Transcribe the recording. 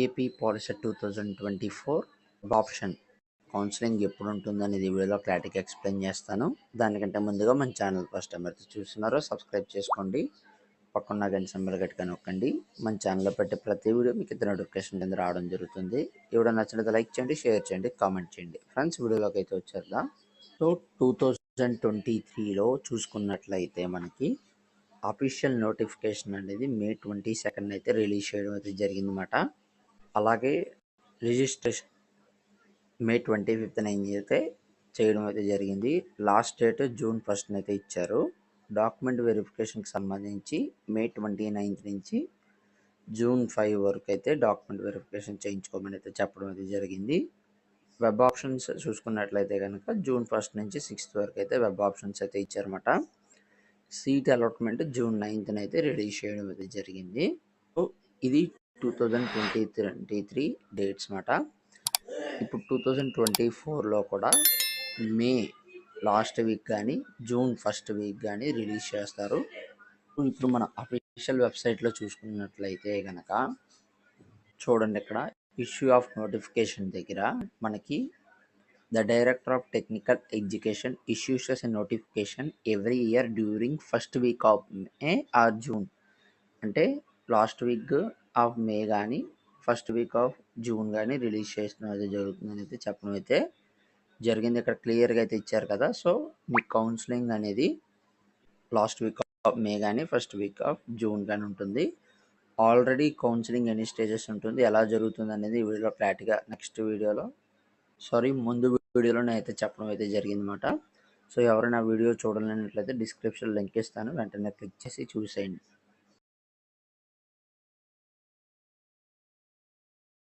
AP POLYCET 2024 option counselling ఎప్పుడు ఉంటుందనేది వీడియోలో క్లారిటీగా ఎక్స్ప్లెయిన్ చేస్తాను. దానికంటే ముందుగా మన ఛానల్ ఫస్ట్ టైం అయితే చూస్తున్నారో సబ్స్క్రైబ్ చేసుకోండి, పక్కన గంట సింబల్ గట్టిగా నొక్కండి. మన ఛానల్లో పెట్టే ప్రతి వీడియో మీకు ఇతర నోటిఫికేషన్ కింద రావడం జరుగుతుంది. ఈ వీడియో నచ్చినట్లయితే లైక్ చేయండి, షేర్ చేయండి, కామెంట్ చేయండి. ఫ్రెండ్స్, వీడియోలోకి అయితే వచ్చేద్దాం. సో 2023లో చూసుకున్నట్లయితే మనకి అఫీషియల్ నోటిఫికేషన్ అనేది May 22 అయితే రిలీజ్ చేయడం అయితే జరిగిందన్నమాట. అలాగే రిజిస్ట్రేషన్ May 25 అయితే చేయడం అయితే జరిగింది. లాస్ట్ డేట్ June 1 అయితే ఇచ్చారు. డాక్యుమెంట్ వెరిఫికేషన్కి సంబంధించి May 29 నుంచి June 5 వరకు అయితే డాక్యుమెంట్ వెరిఫికేషన్ చేయించుకోమని అయితే చెప్పడం అయితే జరిగింది. వెబ్ ఆప్షన్స్ చూసుకున్నట్లయితే కనుక June 1 నుంచి 6 వరకు అయితే వెబ్ ఆప్షన్స్ అయితే ఇచ్చారన్నమాట. సీట్ అలాట్మెంట్ June 9 అయితే రిలీజ్ చేయడం అయితే జరిగింది. సో ఇది 2023 డేట్స్ మాట. ఇప్పుడు 2024లో కూడా మే లాస్ట్ వీక్ కానీ June 1 వీక్ కానీ రిలీజ్ చేస్తారు. ఇప్పుడు మన అఫీషియల్ వెబ్సైట్లో చూసుకున్నట్లయితే కనుక చూడండి, ఇక్కడ ఇష్యూ ఆఫ్ నోటిఫికేషన్ దగ్గర మనకి The Director of Technical Education issues a notification every year during first week of May or June. అంటే లాస్ట్ వీక్ ఆఫ్ మే కానీ ఫస్ట్ వీక్ ఆఫ్ జూన్ కానీ రిలీజ్ చేసిన అయితే జరుగుతుందని అయితే చెప్పడం అయితే జరిగింది. ఇక్కడ క్లియర్గా అయితే ఇచ్చారు కదా. సో మీ కౌన్సిలింగ్ అనేది లాస్ట్ వీక్ ఆఫ్ మే కానీ ఫస్ట్ వీక్ ఆఫ్ జూన్ కానీ ఉంటుంది. ఆల్రెడీ కౌన్సిలింగ్ ఎన్ని స్టేజెస్ ఉంటుంది, ఎలా జరుగుతుంది అనేది వీడియోలో క్లారిటీగా నెక్స్ట్ వీడియోలో ముందు వీడియోలోనే అయితే చెప్పడం అయితే జరిగిందన్నమాట. సో ఎవరైనా వీడియో చూడాలన్నట్లయితే డిస్క్రిప్షన్ లింక్ ఇస్తాను, వెంటనే క్లిక్ చేసి చూసేయండి.